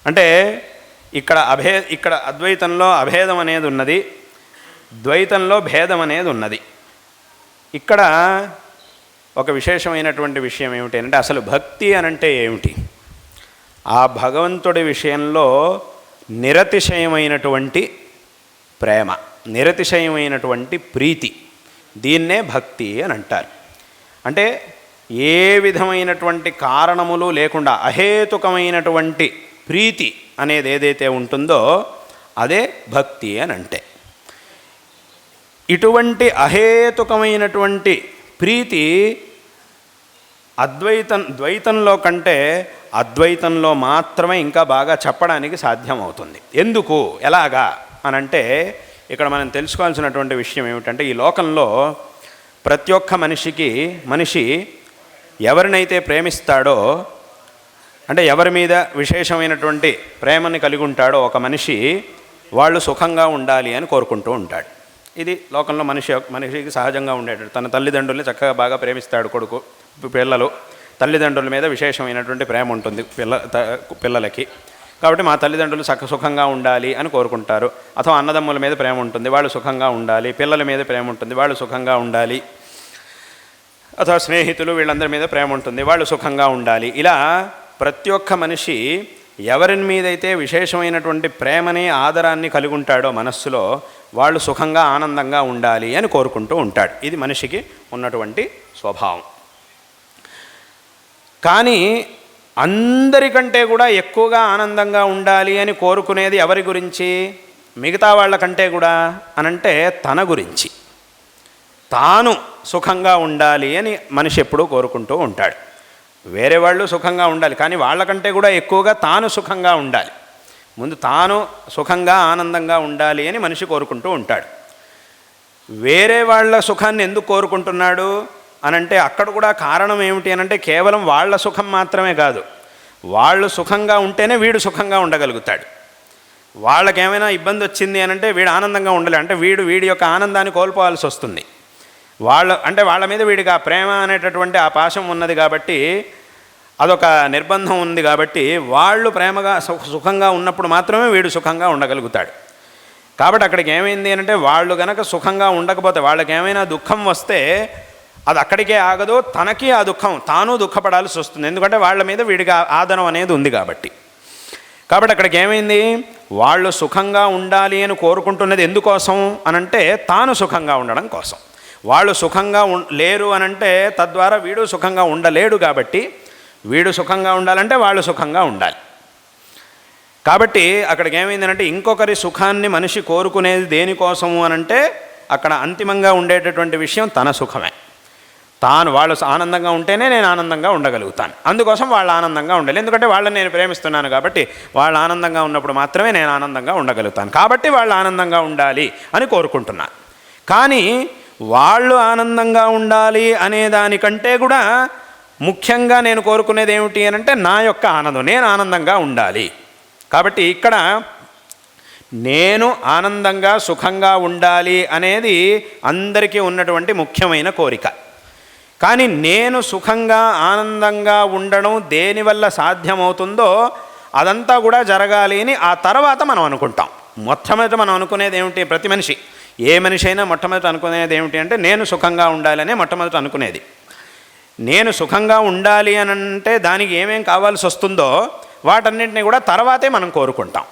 అంటే ఇక్కడ అద్వైతంలో అభేదం అనేది ఉన్నది, ద్వైతంలో భేదం అనేది ఉన్నది. ఇక్కడ ఒక విశేషమైనటువంటి విషయం ఏమిటి అంటే అసలు భక్తి అనంటే ఏమిటి? ఆ భగవంతుడి విషయంలో నిరతిశయమైనటువంటి ప్రేమ, నిరతిశయమైనటువంటి ప్రీతి, దీన్నే భక్తి అని అంటారు. అంటే ఏ విధమైనటువంటి కారణములు లేకుండా అహేతుకమైనటువంటి ప్రీతి అనేది ఏదైతే ఉంటుందో అదే భక్తి అని అంటే. ఇటువంటి అహేతుకమైనటువంటి ప్రీతి ద్వైతంలో కంటే అద్వైతంలో మాత్రమే ఇంకా బాగా చెప్పడానికి సాధ్యమవుతుంది. ఎందుకు, ఎలాగా అనంటే ఇక్కడ మనం తెలుసుకోవాల్సినటువంటి విషయం ఏమిటంటే ఈ లోకంలో ప్రతి ఒక్క మనిషి ఎవరినైతే ప్రేమిస్తాడో, అంటే ఎవరి మీద విశేషమైనటువంటి ప్రేమని కలిగి ఉంటాడో ఒక మనిషి, వాళ్ళు సుఖంగా ఉండాలి అని కోరుకుంటూ ఉంటాడు. ఇది లోకంలో మనిషికి సహజంగా ఉండేటట్టు. తన తల్లిదండ్రుల్ని చక్కగా బాగా ప్రేమిస్తాడు కొడుకు, పిల్లలు. తల్లిదండ్రుల మీద విశేషమైనటువంటి ప్రేమ ఉంటుంది పిల్లలకి. కాబట్టి మా తల్లిదండ్రులు సుఖంగా ఉండాలి అని కోరుకుంటారు. అథవా అన్నదమ్ముల మీద ప్రేమ ఉంటుంది, వాళ్ళు సుఖంగా ఉండాలి. పిల్లల మీద ప్రేమ ఉంటుంది, వాళ్ళు సుఖంగా ఉండాలి. అథవా స్నేహితులు, వీళ్ళందరి మీద ప్రేమ ఉంటుంది, వాళ్ళు సుఖంగా ఉండాలి. ఇలా ప్రతి ఒక్క మనిషి ఎవరి మీదైతే విశేషమైనటువంటి ప్రేమని ఆదరాన్ని కలిగి ఉంటాడో మనస్సులో, వాళ్ళు సుఖంగా ఆనందంగా ఉండాలి అని కోరుకుంటూ ఉంటాడు. ఇది మనిషికి ఉన్నటువంటి స్వభావం. కానీ అందరికంటే కూడా ఎక్కువగా ఆనందంగా ఉండాలి అని కోరుకునేది ఎవరి గురించి? మిగతా వాళ్ళకంటే కూడా అనంటే తన గురించి. తాను సుఖంగా ఉండాలి అని మనిషి ఎప్పుడూ కోరుకుంటూ ఉంటాడు. వేరే వాళ్ళు సుఖంగా ఉండాలి, కానీ వాళ్ళకంటే కూడా ఎక్కువగా తాను సుఖంగా ఉండాలి. ముందు తాను సుఖంగా ఆనందంగా ఉండాలి అని మనిషి కోరుకుంటూ ఉంటాడు. వేరే వాళ్ళ సుఖాన్ని ఎందుకు కోరుకుంటున్నాడు అనంటే అక్కడ కూడా కారణం ఏమిటి అనంటే కేవలం వాళ్ళ సుఖం మాత్రమే కాదు, వాళ్ళు సుఖంగా ఉంటేనే వీడు సుఖంగా ఉండగలుగుతాడు. వాళ్ళకేమైనా ఇబ్బంది వచ్చింది అనంటే వీడు ఆనందంగా ఉండలే, అంటే వీడి యొక్క ఆనందాన్ని కోల్పోవాల్సి వస్తుంది. వాళ్ళ మీద వీడికి ఆ ప్రేమ అనేటటువంటి ఆ పాశం ఉన్నది కాబట్టి, అదొక నిర్బంధం ఉంది కాబట్టి, వాళ్ళు ప్రేమగా సుఖంగా ఉన్నప్పుడు మాత్రమే వీడు సుఖంగా ఉండగలుగుతాడు. కాబట్టి అక్కడికి ఏమైంది అంటే వాళ్ళు గనక సుఖంగా ఉండకపోతే, వాళ్ళకి ఏమైనా దుఃఖం వస్తే అది అక్కడికే ఆగదు, తనకి ఆ దుఃఖం తాను దుఃఖపడాల్సి వస్తుంది. ఎందుకంటే వాళ్ళ మీద వీడికి ఆదరం అనేది ఉంది కాబట్టి. అక్కడికి ఏమైంది, వాళ్ళు సుఖంగా ఉండాలి అని కోరుకుంటున్నది ఎందుకోసం అనంటే తాను సుఖంగా ఉండడం కోసం. వాళ్ళు సుఖంగా లేరు అనంటే తద్వారా వీడు సుఖంగా ఉండలేడు. కాబట్టి వీడు సుఖంగా ఉండాలంటే వాళ్ళు సుఖంగా ఉండాలి. కాబట్టి అక్కడికి ఏమైందనంటే ఇంకొకరి సుఖాన్ని మనిషి కోరుకునేది దేనికోసము అనంటే అక్కడ అంతిమంగా ఉండేటటువంటి విషయం తన సుఖమే. వాళ్ళు ఆనందంగా ఉంటేనే నేను ఆనందంగా ఉండగలుగుతాను, అందుకోసం వాళ్ళు ఆనందంగా ఉండాలి. ఎందుకంటే వాళ్ళని నేను ప్రేమిస్తున్నాను కాబట్టి, వాళ్ళు ఆనందంగా ఉన్నప్పుడు మాత్రమే నేను ఆనందంగా ఉండగలుగుతాను. కాబట్టి వాళ్ళు ఆనందంగా ఉండాలి అని కోరుకుంటున్నాను. కానీ వాళ్ళు ఆనందంగా ఉండాలి అనే దానికంటే కూడా ముఖ్యంగా నేను కోరుకునేది ఏమిటి అనంటే నా యొక్క ఆనందం, నేను ఆనందంగా ఉండాలి. కాబట్టి ఇక్కడ నేను ఆనందంగా సుఖంగా ఉండాలి అనేది అందరికీ ఉన్నటువంటి ముఖ్యమైన కోరిక. కానీ నేను సుఖంగా ఆనందంగా ఉండడం దేనివల్ల సాధ్యమవుతుందో అదంతా కూడా జరగాలి అని ఆ తర్వాత మనం అనుకుంటాం. మొట్టమొదట మనం అనుకునేది ఏమిటి? ప్రతి మనిషి, ఏ మనిషి అయినా మొట్టమొదట అనుకునేది ఏమిటి అంటే నేను సుఖంగా ఉండాలనే మొట్టమొదట అనుకునేది. నేను సుఖంగా ఉండాలి అని అంటే దానికి ఏమేం కావాల్సి వస్తుందో వాటన్నింటినీ కూడా తర్వాతే మనం కోరుకుంటాం.